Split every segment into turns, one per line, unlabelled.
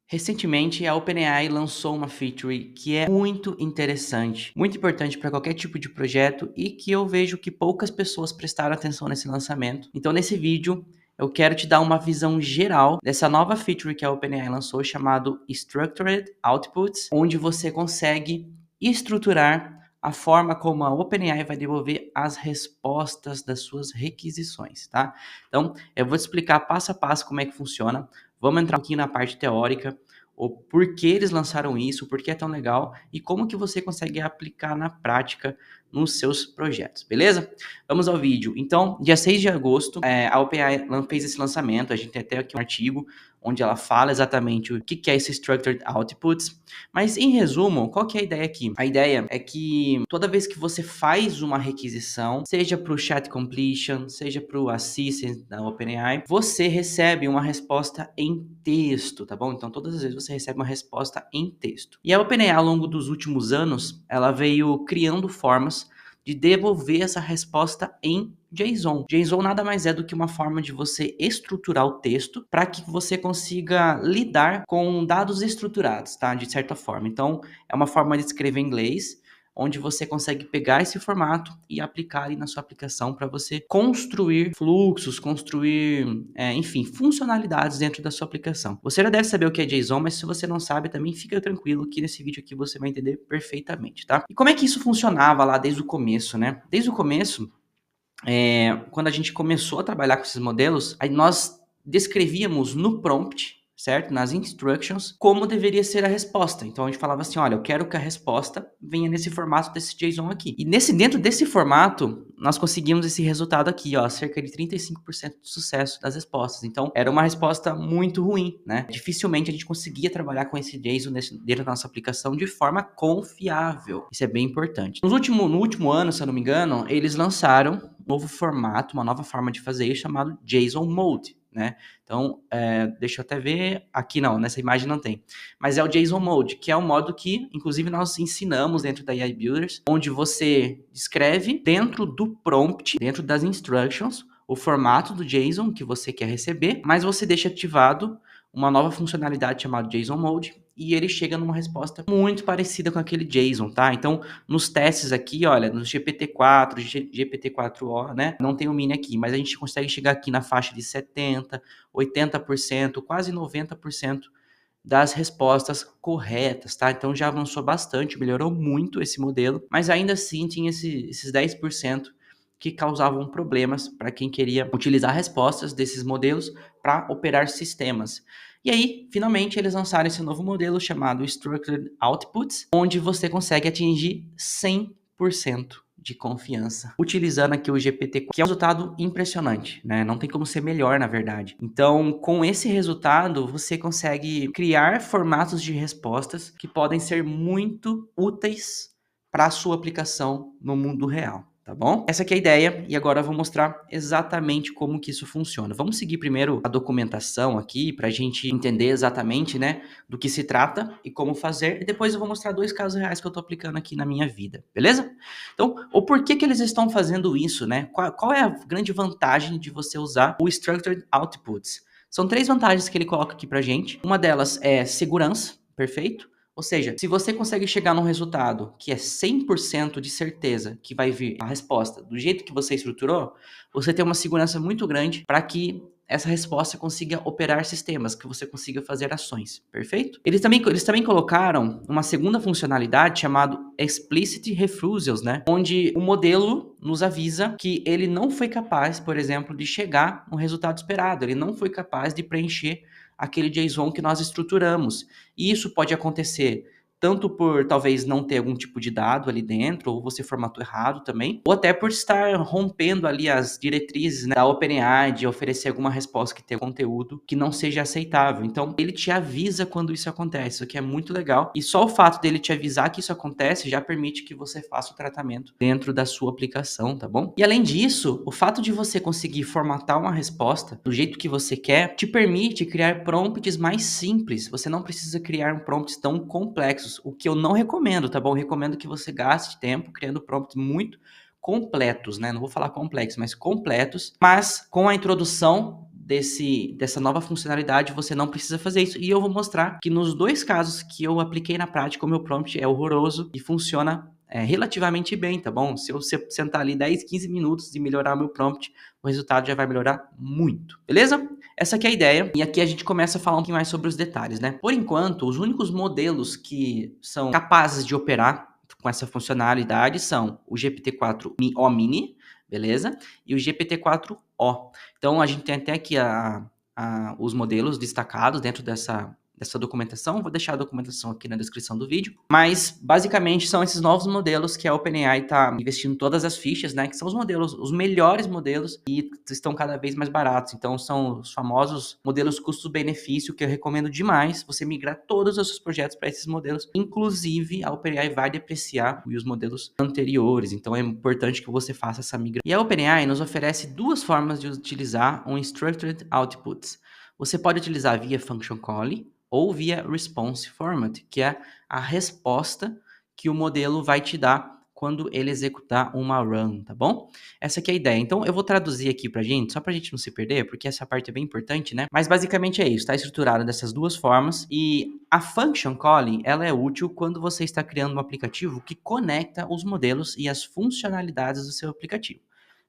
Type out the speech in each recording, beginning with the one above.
Recentemente, a OpenAI lançou uma feature que é muito interessante, muito importante para qualquer tipo de projeto e que eu vejo que poucas pessoas prestaram atenção nesse lançamento. Então, nesse vídeo, eu quero te dar uma visão geral dessa nova feature que a OpenAI lançou, chamado Structured Outputs, onde você consegue estruturar a forma como a OpenAI vai devolver as respostas das suas requisições, tá? Então, eu vou te explicar passo a passo como é que funciona. Vamos entrar um pouquinho na parte teórica, o porquê eles lançaram isso, por que é tão legal e como que você consegue aplicar na prática nos seus projetos, beleza? Vamos ao vídeo. Então, dia 6 de agosto, a OpenAI fez esse lançamento, a gente tem até aqui um artigo onde ela fala exatamente o que é esse Structured Outputs, mas em resumo, qual que é a ideia aqui? A ideia é que toda vez que você faz uma requisição, seja para o Chat Completion, seja para o Assistant da OpenAI, você recebe uma resposta em texto, tá bom? Então todas as vezes você recebe uma resposta em texto. E a OpenAI, ao longo dos últimos anos, ela veio criando formas de devolver essa resposta em JSON. JSON nada mais é do que uma forma de você estruturar o texto para que você consiga lidar com dados estruturados, tá? De certa forma. Então, é uma forma de escrever em inglês, onde você consegue pegar esse formato e aplicar ali na sua aplicação para você construir fluxos, construir, enfim, funcionalidades dentro da sua aplicação. Você já deve saber o que é JSON, mas se você não sabe também, fica tranquilo que nesse vídeo aqui você vai entender perfeitamente, tá? E como é que isso funcionava lá desde o começo, né? Desde o começo, quando a gente começou a trabalhar com esses modelos, aí nós descrevíamos no prompt, certo? Nas instructions, como deveria ser a resposta. Então a gente falava assim, olha, eu quero que a resposta venha nesse formato desse JSON aqui. E dentro desse formato, nós conseguimos esse resultado aqui, ó, cerca de 35% de sucesso das respostas. Então era uma resposta muito ruim, né? Dificilmente a gente conseguia trabalhar com esse JSON dentro da nossa aplicação de forma confiável. Isso é bem importante. No último ano, se eu não me engano, eles lançaram um novo formato, uma nova forma de fazer isso chamado JSON Mode, né? Então, deixa eu até ver, aqui não, nessa imagem não tem, mas é o JSON Mode, que é um modo que, inclusive, nós ensinamos dentro da AI Builders, onde você escreve dentro do prompt, dentro das instructions, o formato do JSON que você quer receber, mas você deixa ativado uma nova funcionalidade chamada JSON Mode, e ele chega numa resposta muito parecida com aquele JSON, tá? Então, nos testes aqui, olha, no GPT-4, GPT-4o, né? Não tem o mini aqui, mas a gente consegue chegar aqui na faixa de 70%, 80%, quase 90% das respostas corretas, tá? Então já avançou bastante, melhorou muito esse modelo, mas ainda assim tinha esses 10% que causavam problemas para quem queria utilizar respostas desses modelos para operar sistemas. E aí, finalmente, eles lançaram esse novo modelo chamado Structured Outputs, onde você consegue atingir 100% de confiança, utilizando aqui o GPT, que é um resultado impressionante, né? Não tem como ser melhor, na verdade. Então, com esse resultado, você consegue criar formatos de respostas que podem ser muito úteis para a sua aplicação no mundo real. Tá bom? Essa aqui é a ideia e agora eu vou mostrar exatamente como que isso funciona. Vamos seguir primeiro a documentação aqui para a gente entender exatamente, né, do que se trata e como fazer. E depois eu vou mostrar 2 casos reais que eu estou aplicando aqui na minha vida, beleza? Então, o porquê que eles estão fazendo isso, né? Qual é a grande vantagem de você usar o Structured Outputs? São 3 vantagens que ele coloca aqui pra gente. Uma delas é segurança, perfeito? Ou seja, se você consegue chegar num resultado que é 100% de certeza que vai vir a resposta do jeito que você estruturou, você tem uma segurança muito grande para que essa resposta consiga operar sistemas, que você consiga fazer ações, perfeito? Eles também colocaram uma segunda funcionalidade chamada Explicit Refusals, né? Onde o modelo nos avisa que ele não foi capaz, por exemplo, de chegar no resultado esperado, ele não foi capaz de preencher aquele JSON que nós estruturamos. E isso pode acontecer tanto por talvez não ter algum tipo de dado ali dentro, ou você formatou errado também, ou até por estar rompendo ali as diretrizes, né, da OpenAI de oferecer alguma resposta que tenha conteúdo que não seja aceitável. Então, ele te avisa quando isso acontece, o que é muito legal. E só o fato dele te avisar que isso acontece já permite que você faça o tratamento dentro da sua aplicação, tá bom? E além disso, o fato de você conseguir formatar uma resposta do jeito que você quer, te permite criar prompts mais simples. Você não precisa criar prompts tão complexos, o que eu não recomendo, tá bom? Eu recomendo que você gaste tempo criando prompts muito completos, né? Não vou falar complexos, mas completos, mas com a introdução dessa nova funcionalidade, você não precisa fazer isso. E eu vou mostrar que nos 2 casos que eu apliquei na prática, o meu prompt é horroroso e funciona relativamente bem, tá bom? Se eu sentar ali 10, 15 minutos e melhorar o meu prompt, o resultado já vai melhorar muito, beleza? Essa aqui é a ideia, e aqui a gente começa a falar um pouquinho mais sobre os detalhes, né? Por enquanto, os únicos modelos que são capazes de operar com essa funcionalidade são o GPT-4o Mini, beleza? E o GPT-4o. Então, a gente tem até aqui os modelos destacados dentro dessa documentação. Vou deixar a documentação aqui na descrição do vídeo. Mas, basicamente, são esses novos modelos que a OpenAI está investindo todas as fichas, né? Que são os modelos, os melhores modelos e estão cada vez mais baratos. Então, são os famosos modelos custo-benefício que eu recomendo demais você migrar todos os seus projetos para esses modelos. Inclusive, a OpenAI vai depreciar os modelos anteriores. Então, é importante que você faça essa migração. E a OpenAI nos oferece 2 formas de utilizar um Structured Outputs. Você pode utilizar via Function Calling ou via Response Format, que é a resposta que o modelo vai te dar quando ele executar uma run, tá bom? Essa aqui é a ideia. Então, eu vou traduzir aqui pra gente, só pra gente não se perder, porque essa parte é bem importante, né? Mas, basicamente, é isso. Está estruturado dessas 2 formas. E a Function Calling, ela é útil quando você está criando um aplicativo que conecta os modelos e as funcionalidades do seu aplicativo.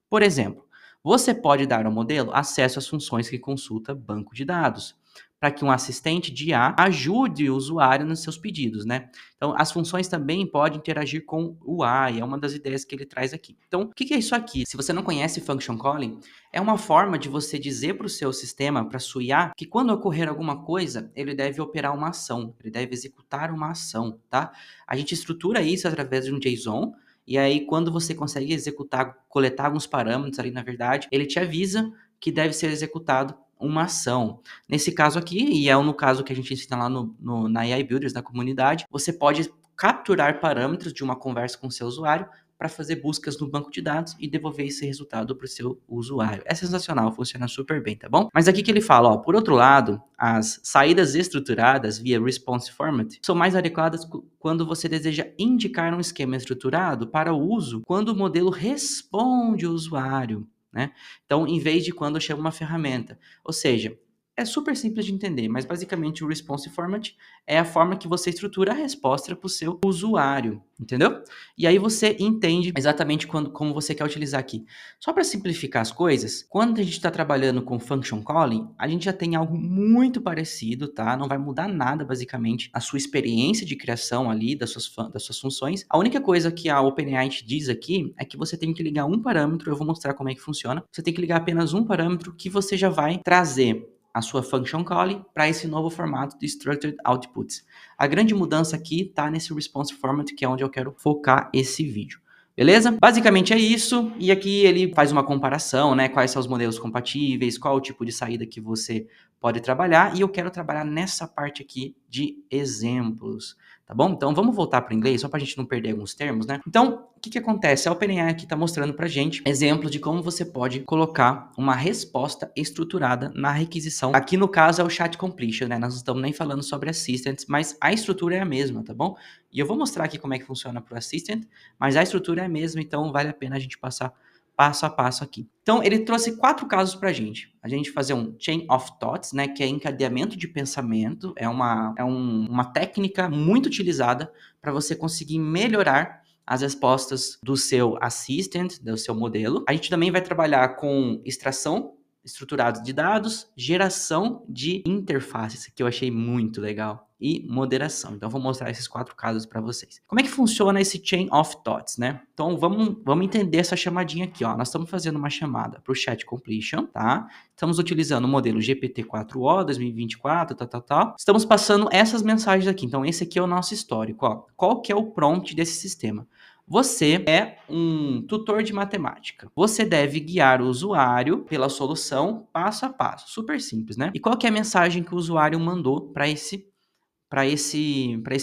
Por exemplo, você pode dar ao modelo acesso às funções que consulta banco de dados, para que um assistente de IA ajude o usuário nos seus pedidos, né? Então, as funções também podem interagir com o AI, é uma das ideias que ele traz aqui. Então, o que é isso aqui? Se você não conhece Function Calling, é uma forma de você dizer para o seu sistema, para a sua IA, que quando ocorrer alguma coisa, ele deve operar uma ação, ele deve executar uma ação, tá? A gente estrutura isso através de um JSON, e aí, quando você consegue executar, coletar alguns parâmetros ali, na verdade, ele te avisa que deve ser executado uma ação. Nesse caso aqui, e é no caso que a gente ensina lá na AI Builders, na comunidade, você pode capturar parâmetros de uma conversa com o seu usuário para fazer buscas no banco de dados e devolver esse resultado para o seu usuário. É sensacional, funciona super bem, tá bom? Mas aqui que ele fala, ó, por outro lado, as saídas estruturadas via Response Format são mais adequadas quando você deseja indicar um esquema estruturado para o uso quando o modelo responde o usuário, né? Então, em vez de quando eu chamo uma ferramenta. Ou seja, é super simples de entender, mas basicamente o Response Format é a forma que você estrutura a resposta para o seu usuário, entendeu? E aí você entende exatamente como você quer utilizar aqui. Só para simplificar as coisas, quando a gente está trabalhando com Function Calling, a gente já tem algo muito parecido, tá? Não vai mudar nada, basicamente, a sua experiência de criação ali das suas funções. A única coisa que a OpenAI te diz aqui é que você tem que ligar um parâmetro, eu vou mostrar como é que funciona. Você tem que ligar apenas um parâmetro que você já vai trazer a sua Function Calling para esse novo formato de Structured Outputs. A grande mudança aqui está nesse Response Format, que é onde eu quero focar esse vídeo. Beleza? Basicamente é isso, e aqui ele faz uma comparação, né? Quais são os modelos compatíveis, qual o tipo de saída que você pode trabalhar, e eu quero trabalhar nessa parte aqui de exemplos, tá bom? Então vamos voltar para o inglês, só para a gente não perder alguns termos, né? Então, o que acontece? A OpenAI aqui está mostrando para a gente exemplos de como você pode colocar uma resposta estruturada na requisição. Aqui no caso é o Chat Completion, né? Nós não estamos nem falando sobre Assistants, mas a estrutura é a mesma, tá bom? E eu vou mostrar aqui como é que funciona para o Assistant, mas a estrutura é a mesma, então vale a pena a gente passar passo a passo aqui. Então, ele trouxe 4 casos para a gente fazer um Chain of Thoughts, né, que é encadeamento de pensamento, é uma técnica muito utilizada para você conseguir melhorar as respostas do seu assistant, do seu modelo. A gente também vai trabalhar com extração estruturada de dados, geração de interfaces, que eu achei muito legal, e moderação. Então, vou mostrar esses 4 casos para vocês. Como é que funciona esse Chain of Thoughts, né? Então, vamos entender essa chamadinha aqui, ó. Nós estamos fazendo uma chamada para o Chat Completion, tá? Estamos utilizando o modelo GPT-4o 2024, tal. Estamos passando essas mensagens aqui. Então, esse aqui é o nosso histórico, ó. Qual que é o prompt desse sistema? Você é um tutor de matemática. Você deve guiar o usuário pela solução passo a passo. Super simples, né? E qual que é a mensagem que o usuário mandou para esse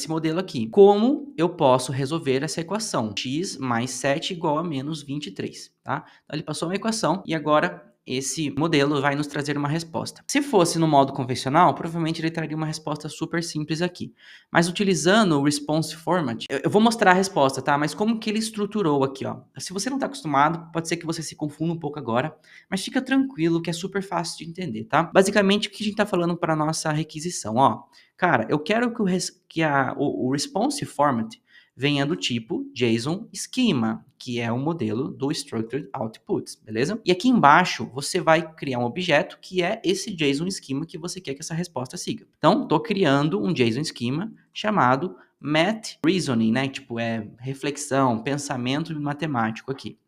modelo aqui? Como eu posso resolver essa equação? X mais 7 igual a menos 23, tá? Então, ele passou uma equação e agora esse modelo vai nos trazer uma resposta. Se fosse no modo convencional, provavelmente ele traria uma resposta super simples aqui. Mas utilizando o Response Format, eu vou mostrar a resposta, tá? Mas como que ele estruturou aqui, ó. Se você não está acostumado, pode ser que você se confunda um pouco agora, mas fica tranquilo que é super fácil de entender, tá? Basicamente, o que a gente está falando para nossa requisição, ó. Cara, eu quero o Response Format venha do tipo JSON Schema, que é o modelo do Structured Outputs, beleza? E aqui embaixo você vai criar um objeto que é esse JSON Schema que você quer que essa resposta siga. Então, estou criando um JSON Schema chamado Math Reasoning, né? Tipo, é reflexão, pensamento matemático aqui.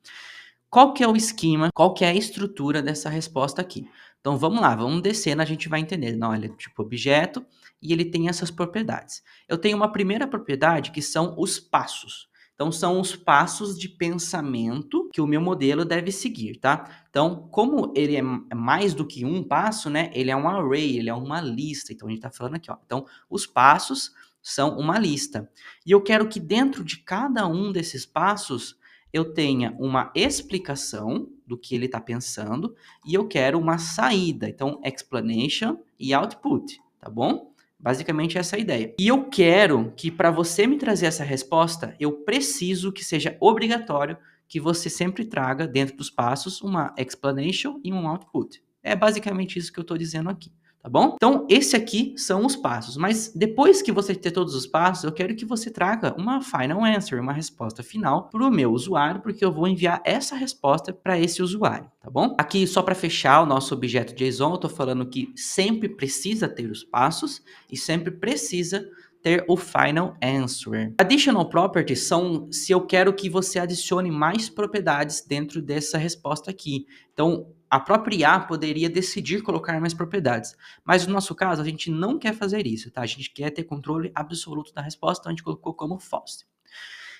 Qual que é o esquema, qual que é a estrutura dessa resposta aqui? Então vamos lá, vamos descendo, a gente vai entender. Não, ele é tipo objeto e ele tem essas propriedades. Eu tenho uma primeira propriedade que são os passos. Então são os passos de pensamento que o meu modelo deve seguir, tá? Então, como ele é mais do que um passo, né? Ele é um array, ele é uma lista. Então a gente está falando aqui, ó. Então, os passos são uma lista. E eu quero que dentro de cada um desses passos eu tenha uma explicação do que ele está pensando e eu quero uma saída. Então, explanation e output, tá bom? Basicamente essa é a ideia. E eu quero que para você me trazer essa resposta, eu preciso que seja obrigatório que você sempre traga dentro dos passos uma explanation e um output. É basicamente isso que eu estou dizendo aqui. Tá bom? Então, esse aqui são os passos, mas depois que você ter todos os passos, eu quero que você traga uma final answer, uma resposta final para o meu usuário, porque eu vou enviar essa resposta para esse usuário, tá bom? Aqui, só para fechar o nosso objeto JSON, eu estou falando que sempre precisa ter os passos e sempre precisa ter o final answer. Additional properties são se eu quero que você adicione mais propriedades dentro dessa resposta aqui. Então, a própria IA poderia decidir colocar mais propriedades. Mas no nosso caso, a gente não quer fazer isso, tá? A gente quer ter controle absoluto da resposta, então a gente colocou como false.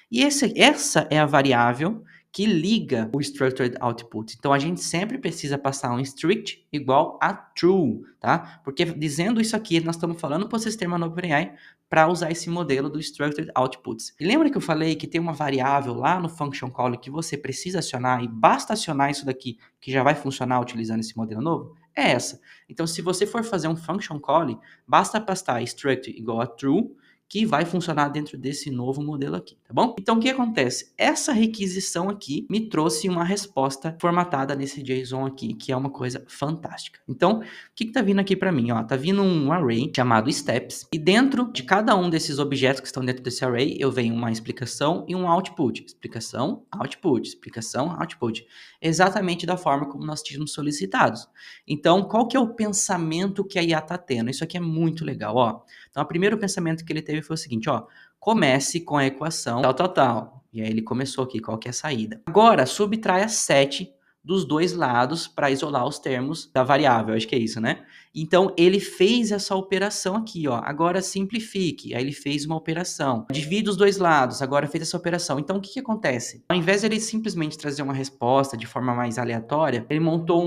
E essa é a variável que liga o structured output. Então a gente sempre precisa passar um strict igual a true, tá? Porque dizendo isso aqui, nós estamos falando para o sistema no OpenAI para usar esse modelo do structured outputs. E lembra que eu falei que tem uma variável lá no function call que você precisa acionar e basta acionar isso daqui que já vai funcionar utilizando esse modelo novo? É essa. Então se você for fazer um function call, basta passar struct igual a true que vai funcionar dentro desse novo modelo aqui, tá bom? Então, o que acontece? Essa requisição aqui me trouxe uma resposta formatada nesse JSON aqui, que é uma coisa fantástica. Então, o que tá vindo aqui para mim? Ó, tá vindo um array chamado steps, e dentro de cada um desses objetos que estão dentro desse array, eu venho uma explicação e um output. Explicação, output. Exatamente da forma como nós tínhamos solicitados. Então, qual que é o pensamento que a IA tá tendo? Isso aqui é muito legal, ó. Então, o primeiro pensamento que ele teve foi o seguinte, ó, comece com a equação tal. E aí ele começou aqui, qual que é a saída. Agora, subtraia 7 dos dois lados para isolar os termos da variável, acho que é isso, né? Então, ele fez essa operação aqui, ó, agora simplifique. Aí ele fez uma operação. Divide os dois lados, agora fez essa operação. Então, o que acontece? Ao invés de ele simplesmente trazer uma resposta de forma mais aleatória, ele montou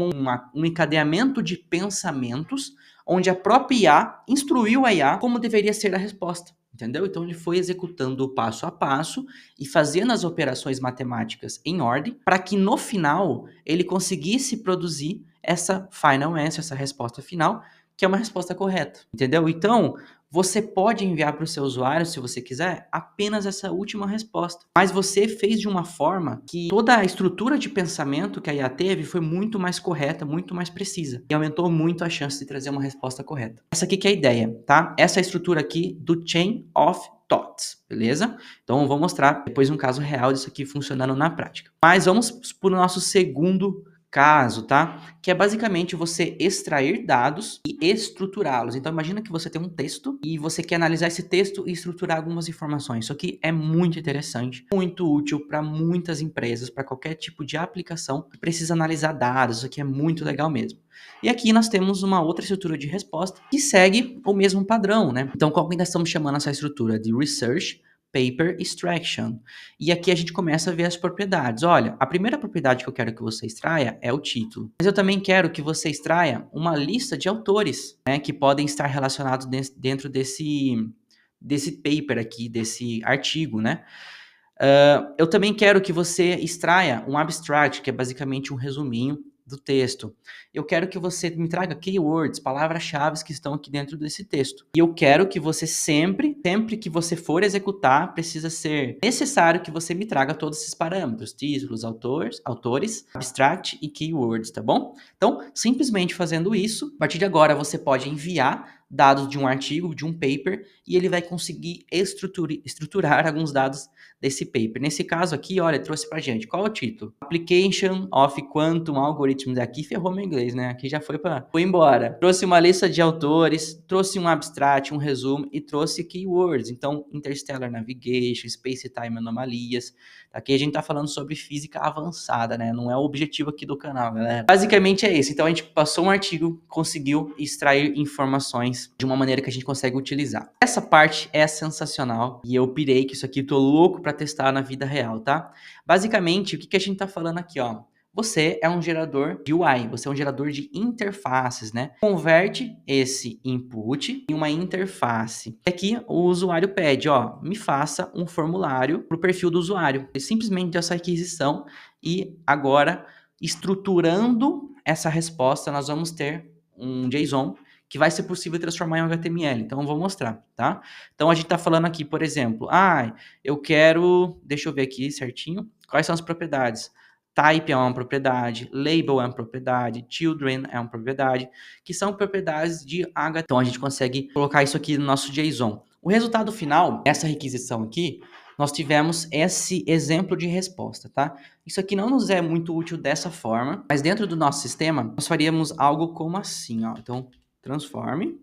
um encadeamento de pensamentos onde a própria IA instruiu a IA como deveria ser a resposta, entendeu? Então ele foi executando o passo a passo e fazendo as operações matemáticas em ordem para que no final ele conseguisse produzir essa final answer, essa resposta final, que é uma resposta correta, entendeu? Então, você pode enviar para o seu usuário, se você quiser, apenas essa última resposta. Mas você fez de uma forma que toda a estrutura de pensamento que a IA teve foi muito mais correta, muito mais precisa. E aumentou muito a chance de trazer uma resposta correta. Essa aqui que é a ideia, tá? Essa é a estrutura aqui do Chain of Thoughts, beleza? Então, eu vou mostrar depois um caso real disso aqui funcionando na prática. Mas vamos para o nosso segundo caso, tá? Que é basicamente você extrair dados e estruturá-los. Então, imagina que você tem um texto e você quer analisar esse texto e estruturar algumas informações. Isso aqui é muito interessante, muito útil para muitas empresas, para qualquer tipo de aplicação que precisa analisar dados. Isso aqui é muito legal mesmo. E aqui nós temos uma outra estrutura de resposta que segue o mesmo padrão, né? Então, qual que nós estamos chamando essa estrutura? De Research Paper Extraction. E aqui a gente começa a ver as propriedades. Olha, a primeira propriedade que eu quero que você extraia é o título. Mas eu também quero que você extraia uma lista de autores, né, que podem estar relacionados dentro desse paper aqui, desse artigo, né? Eu também quero que você extraia um abstract, que é basicamente um resuminho do texto. Eu quero que você me traga keywords, palavras-chave que estão aqui dentro desse texto. E eu quero que você sempre que você for executar, precisa ser necessário que você me traga todos esses parâmetros, títulos, autores, abstract e keywords, tá bom? Então, simplesmente fazendo isso, a partir de agora você pode enviar dados de um artigo, de um paper, e ele vai conseguir estruturar alguns dados desse paper. Nesse caso aqui, olha, trouxe pra gente, qual é o título? Application of Quantum Algorithms. Aqui ferrou meu inglês, né? Aqui já foi embora. Trouxe uma lista de autores, trouxe um abstract, um resumo e trouxe keywords. Então, Interstellar Navigation, Space Time Anomalias. Aqui a gente tá falando sobre física avançada, né? Não é o objetivo aqui do canal, galera. Basicamente é isso. Então, a gente passou um artigo, conseguiu extrair informações de uma maneira que a gente consegue utilizar. Essa parte é sensacional e eu pirei que isso aqui, tô louco para testar na vida real, tá? Basicamente, o que a gente tá falando aqui, ó? Você é um gerador de UI, você é um gerador de interfaces, né? Converte esse input em uma interface. E aqui o usuário pede, ó, me faça um formulário para o perfil do usuário. É simplesmente essa aquisição e agora, estruturando essa resposta, nós vamos ter um JSON que vai ser possível transformar em um HTML. Então, eu vou mostrar, tá? Então, a gente está falando aqui, por exemplo, eu quero... Deixa eu ver aqui certinho. Quais são as propriedades? Type é uma propriedade, label é uma propriedade, children é uma propriedade, que são propriedades de HTML. Então, a gente consegue colocar isso aqui no nosso JSON. O resultado final, essa requisição aqui, nós tivemos esse exemplo de resposta, tá? Isso aqui não nos é muito útil dessa forma, mas dentro do nosso sistema, nós faríamos algo como assim, ó. Então, transforme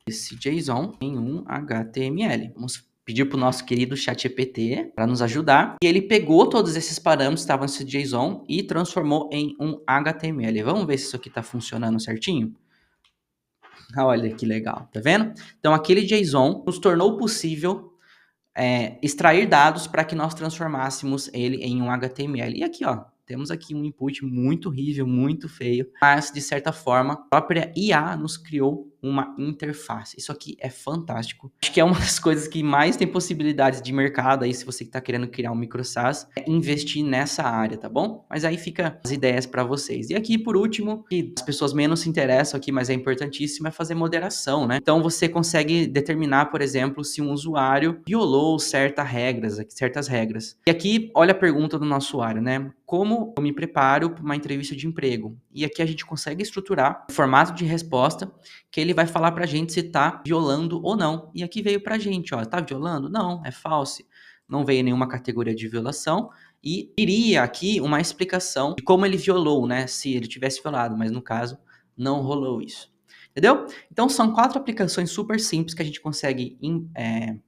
esse JSON em um HTML. Vamos pedir para o nosso querido ChatGPT para nos ajudar. E ele pegou todos esses parâmetros que estavam nesse JSON e transformou em um HTML. Vamos ver se isso aqui está funcionando certinho? Olha que legal, tá vendo? Então, aquele JSON nos tornou possível extrair dados para que nós transformássemos ele em um HTML. E aqui, ó, temos aqui um input muito horrível, muito feio, mas de certa forma, a própria IA nos criou uma interface. Isso aqui é fantástico. Acho que é uma das coisas que mais tem possibilidades de mercado aí, se você está querendo criar um micro SaaS, é investir nessa área, tá bom? Mas aí fica as ideias para vocês. E aqui, por último, que as pessoas menos se interessam aqui, mas é importantíssimo, é fazer moderação, né? Então, você consegue determinar, por exemplo, se um usuário violou certas regras. E aqui, olha a pergunta do nosso usuário, né? Como eu me preparo para uma entrevista de emprego? E aqui a gente consegue estruturar o formato de resposta que ele vai falar pra gente se tá violando ou não. E aqui veio pra gente, ó, tá violando? Não, é false. Não veio nenhuma categoria de violação e iria aqui uma explicação de como ele violou, né? Se ele tivesse violado, mas no caso não rolou isso. Entendeu? Então são 4 aplicações super simples que a gente consegue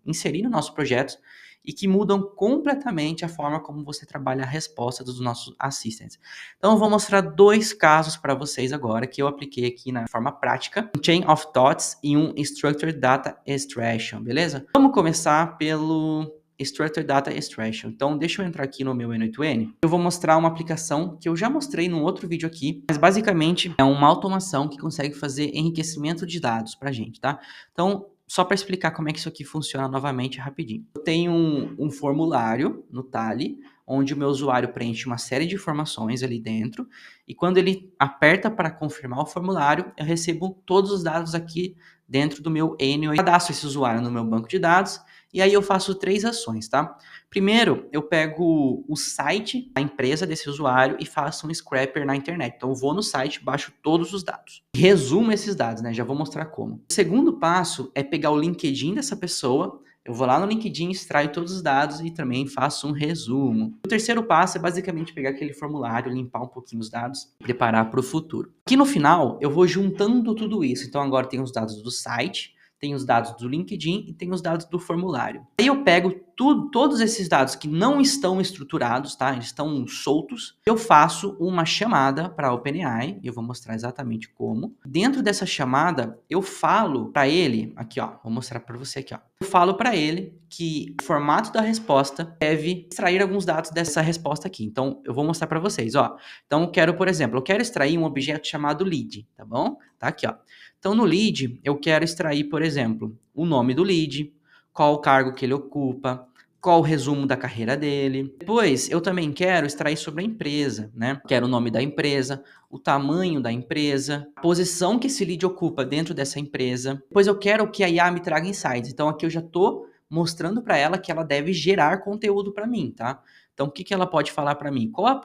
inserir no nosso projeto e que mudam completamente a forma como você trabalha a resposta dos nossos assistants. Então eu vou mostrar 2 casos para vocês agora que eu apliquei aqui na forma prática, um Chain of Thoughts e um Structured Data Extraction, beleza? Vamos começar pelo Structured Data Extraction. Então, deixa eu entrar aqui no meu N8N. Eu vou mostrar uma aplicação que eu já mostrei num outro vídeo aqui, mas basicamente é uma automação que consegue fazer enriquecimento de dados pra gente, tá? Então, só para explicar como é que isso aqui funciona novamente rapidinho. Eu tenho um formulário no Tally, onde o meu usuário preenche uma série de informações ali dentro, e quando ele aperta para confirmar o formulário, eu recebo todos os dados aqui dentro do meu N8N. Eu cadastro esse usuário no meu banco de dados, e aí eu faço 3 ações, tá? Primeiro, eu pego o site da empresa desse usuário e faço um scraper na internet. Então, eu vou no site, baixo todos os dados. Resumo esses dados, né? Já vou mostrar como. O segundo passo é pegar o LinkedIn dessa pessoa. Eu vou lá no LinkedIn, extraio todos os dados e também faço um resumo. O terceiro passo é basicamente pegar aquele formulário, limpar um pouquinho os dados e preparar para o futuro. Aqui no final, eu vou juntando tudo isso. Então, agora tem os dados do site, tem os dados do LinkedIn e tem os dados do formulário. Aí eu pego todos esses dados que não estão estruturados, tá? Eles estão soltos. Eu faço uma chamada para a OpenAI, e eu vou mostrar exatamente como. Dentro dessa chamada, eu falo para ele, aqui ó, vou mostrar para você aqui ó. Eu falo para ele que o formato da resposta deve extrair alguns dados dessa resposta aqui. Então, eu vou mostrar para vocês, ó. Então, por exemplo, eu quero extrair um objeto chamado lead, tá bom? Tá aqui, ó. Então, no lead, eu quero extrair, por exemplo, o nome do lead, qual o cargo que ele ocupa, qual o resumo da carreira dele. Depois, eu também quero extrair sobre a empresa, né? Quero o nome da empresa, o tamanho da empresa, a posição que esse lead ocupa dentro dessa empresa. Depois eu quero que a IA me traga insights. Então aqui eu já estou mostrando para ela que ela deve gerar conteúdo para mim, tá? Então o que que ela pode falar para mim? Qual a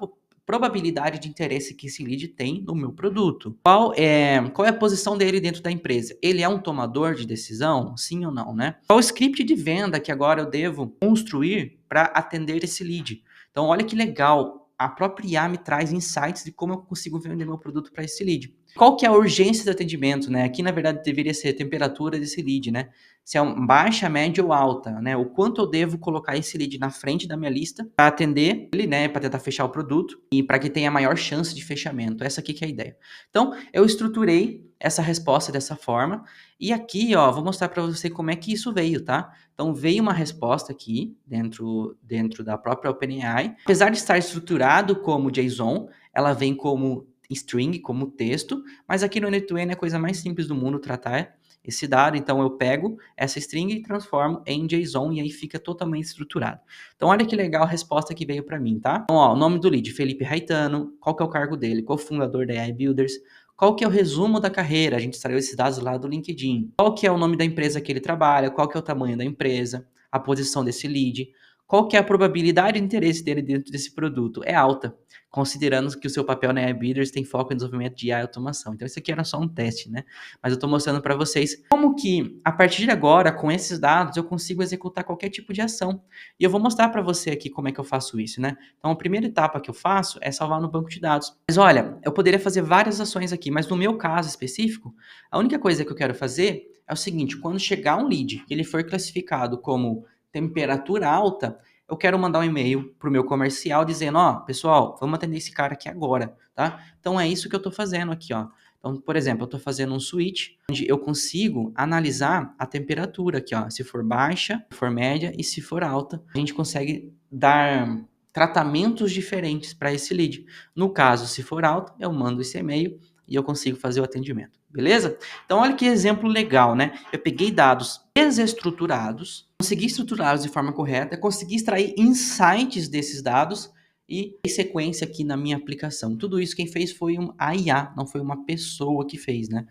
probabilidade de interesse que esse lead tem no meu produto? Qual é a posição dele dentro da empresa? Ele é um tomador de decisão? Sim ou não, né? Qual o script de venda que agora eu devo construir para atender esse lead? Então, olha que legal. A própria IA me traz insights de como eu consigo vender meu produto para esse lead. Qual que é a urgência do atendimento, né? Aqui, na verdade, deveria ser a temperatura desse lead, né? Se é baixa, média ou alta, né? O quanto eu devo colocar esse lead na frente da minha lista para atender ele, né? Para tentar fechar o produto e para que tenha maior chance de fechamento. Essa aqui que é a ideia. Então, eu estruturei essa resposta dessa forma e aqui, ó, vou mostrar para você como é que isso veio, tá? Então, veio uma resposta aqui dentro da própria OpenAI. Apesar de estar estruturado como JSON, ela vem como string, como texto, mas aqui no N2N é a coisa mais simples do mundo tratar esse dado, então eu pego essa string e transformo em JSON e aí fica totalmente estruturado. Então olha que legal a resposta que veio para mim, tá? Então, ó, o nome do lead, Felipe Raitano, qual que é o cargo dele, cofundador da AI Builders, qual que é o resumo da carreira, a gente extraiu esses dados lá do LinkedIn, qual que é o nome da empresa que ele trabalha, qual que é o tamanho da empresa, a posição desse lead, qual que é a probabilidade de interesse dele dentro desse produto? É alta, considerando que o seu papel na AI Builders tem foco em desenvolvimento de AI e automação. Então, isso aqui era só um teste, né? Mas eu estou mostrando para vocês como que, a partir de agora, com esses dados, eu consigo executar qualquer tipo de ação. E eu vou mostrar para você aqui como é que eu faço isso, né? Então, a primeira etapa que eu faço é salvar no banco de dados. Mas olha, eu poderia fazer várias ações aqui, mas no meu caso específico, a única coisa que eu quero fazer é o seguinte, quando chegar um lead, que ele for classificado como temperatura alta, eu quero mandar um e-mail para o meu comercial dizendo, ó, pessoal, vamos atender esse cara aqui agora, tá? Então, é isso que eu estou fazendo aqui, ó. Então, por exemplo, eu estou fazendo um switch onde eu consigo analisar a temperatura aqui, ó. Se for baixa, se for média e se for alta, a gente consegue dar tratamentos diferentes para esse lead. No caso, se for alta, eu mando esse e-mail e eu consigo fazer o atendimento, beleza? Então, olha que exemplo legal, né? Eu peguei dados desestruturados, consegui estruturá-los de forma correta, consegui extrair insights desses dados e em sequência aqui na minha aplicação. Tudo isso quem fez foi a IA, não foi uma pessoa que fez, né?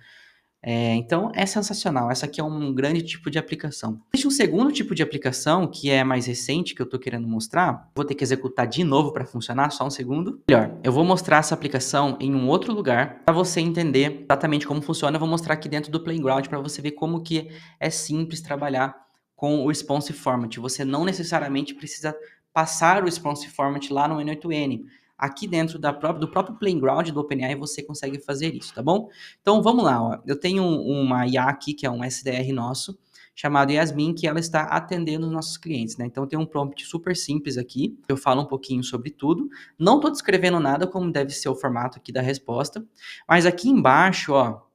Então, é sensacional. Essa aqui é um grande tipo de aplicação. Existe um segundo tipo de aplicação, que é mais recente, que eu estou querendo mostrar. Vou ter que executar de novo para funcionar, só um segundo. Melhor, eu vou mostrar essa aplicação em um outro lugar, para você entender exatamente como funciona. Eu vou mostrar aqui dentro do Playground, para você ver como que é simples trabalhar com o Responsive Format. Você não necessariamente precisa passar o Responsive Format lá no N8N. Aqui dentro do próprio Playground do OpenAI você consegue fazer isso, tá bom? Então vamos lá, ó. Eu tenho uma IA aqui, que é um SDR nosso, chamado Yasmin, que ela está atendendo os nossos clientes, né? Então tem um prompt super simples aqui, eu falo um pouquinho sobre tudo. Não estou descrevendo nada como deve ser o formato aqui da resposta, mas aqui embaixo, ó,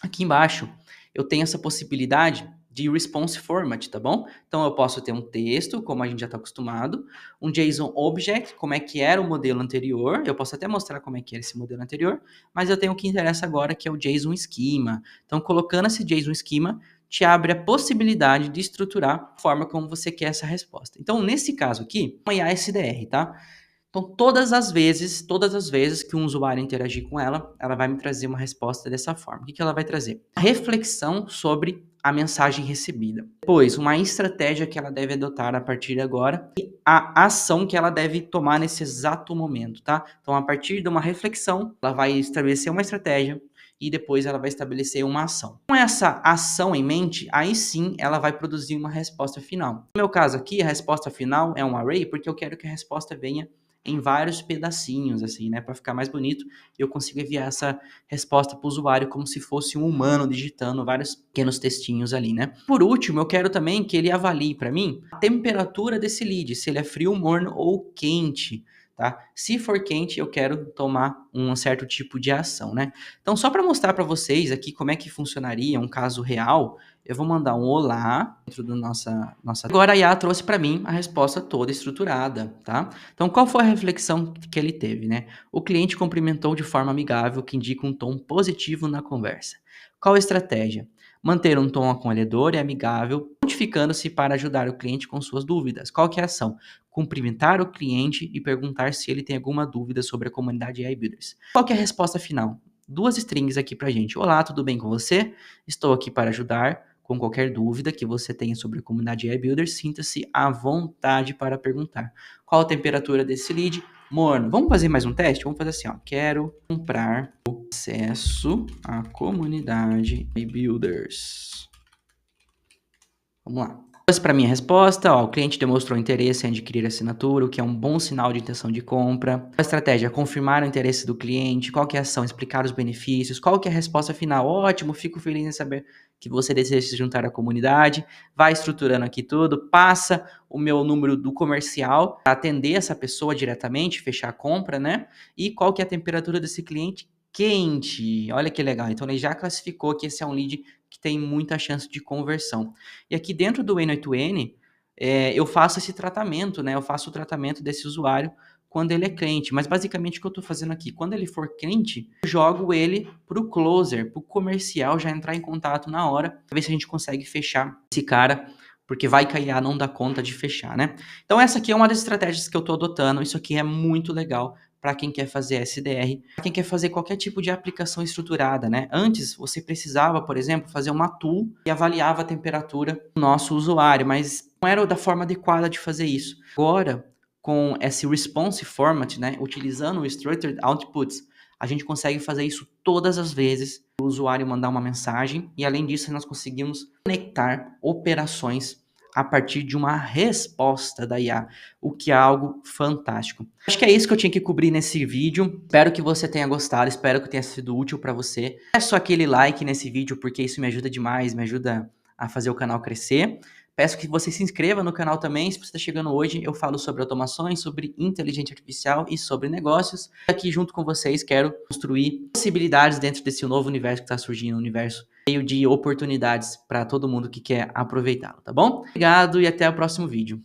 aqui embaixo eu tenho essa possibilidade de response format, tá bom? Então eu posso ter um texto, como a gente já está acostumado, um JSON object, como é que era o modelo anterior, eu posso até mostrar como é que era esse modelo anterior, mas eu tenho o que interessa agora, que é o JSON schema. Então colocando esse JSON schema, te abre a possibilidade de estruturar a forma como você quer essa resposta. Então nesse caso aqui, uma IA SDR, tá? Então, todas as vezes que um usuário interagir com ela, ela vai me trazer uma resposta dessa forma. O que ela vai trazer? Reflexão sobre a mensagem recebida. Depois, uma estratégia que ela deve adotar a partir de agora e a ação que ela deve tomar nesse exato momento, tá? Então, a partir de uma reflexão, ela vai estabelecer uma estratégia e depois ela vai estabelecer uma ação. Com essa ação em mente, aí sim ela vai produzir uma resposta final. No meu caso aqui, a resposta final é um array, porque eu quero que a resposta venha em vários pedacinhos, assim, né, para ficar mais bonito, eu consigo enviar essa resposta para o usuário como se fosse um humano digitando vários pequenos textinhos ali, né. Por último, eu quero também que ele avalie para mim a temperatura desse lead, se ele é frio, morno ou quente, tá? Se for quente, eu quero tomar um certo tipo de ação, né. Então, só para mostrar para vocês aqui como é que funcionaria um caso real, eu vou mandar um olá dentro do nossa... Agora a IA trouxe para mim a resposta toda estruturada, tá? Então, qual foi a reflexão que ele teve, né? O cliente cumprimentou de forma amigável, que indica um tom positivo na conversa. Qual a estratégia? Manter um tom acolhedor e amigável. prontificando-se para ajudar o cliente com suas dúvidas. Qual que é a ação? Cumprimentar o cliente e perguntar se ele tem alguma dúvida sobre a comunidade AI Builders. Qual que é a resposta final? 2 strings aqui pra gente. Olá, tudo bem com você? Estou aqui para ajudar. Com qualquer dúvida que você tenha sobre a comunidade AI Builders, sinta-se à vontade para perguntar. Qual a temperatura desse lead? Morno. Vamos fazer mais um teste? Vamos fazer assim, ó. Quero comprar acesso à comunidade AI Builders. Vamos lá. Para minha resposta, ó, o cliente demonstrou interesse em adquirir a assinatura, o que é um bom sinal de intenção de compra. A estratégia, confirmar o interesse do cliente, qual que é a ação, explicar os benefícios, qual que é a resposta final. Ótimo, fico feliz em saber que você deseja se juntar à comunidade. Vai estruturando aqui tudo, passa o meu número do comercial para atender essa pessoa diretamente, fechar a compra, né? E qual que é a temperatura desse cliente? Quente. Olha que legal. Então ele já classificou que esse é um lead que tem muita chance de conversão. E aqui dentro do N8N, eu faço esse tratamento, né? Eu faço o tratamento desse usuário quando ele é cliente. Mas basicamente o que eu estou fazendo aqui, quando ele for cliente, eu jogo ele para o closer, para o comercial já entrar em contato na hora, para ver se a gente consegue fechar esse cara, porque vai cair a não dar conta de fechar, né? Então essa aqui é uma das estratégias que eu estou adotando. Isso aqui é muito legal para quem quer fazer SDR, para quem quer fazer qualquer tipo de aplicação estruturada, né? Antes, você precisava, por exemplo, fazer uma tool que avaliava a temperatura do nosso usuário, mas não era da forma adequada de fazer isso. Agora, com esse response format, né, utilizando o structured outputs, a gente consegue fazer isso todas as vezes que o usuário mandar uma mensagem e, além disso, nós conseguimos conectar operações a partir de uma resposta da IA, o que é algo fantástico. Acho que é isso que eu tinha que cobrir nesse vídeo. Espero que você tenha gostado, espero que tenha sido útil para você. É só aquele like nesse vídeo, porque isso me ajuda demais, me ajuda a fazer o canal crescer. Peço que você se inscreva no canal também. Se você está chegando hoje, eu falo sobre automações, sobre inteligência artificial e sobre negócios. Aqui junto com vocês quero construir possibilidades dentro desse novo universo que está surgindo, um universo cheio de oportunidades para todo mundo que quer aproveitá-lo, tá bom? Obrigado e até o próximo vídeo.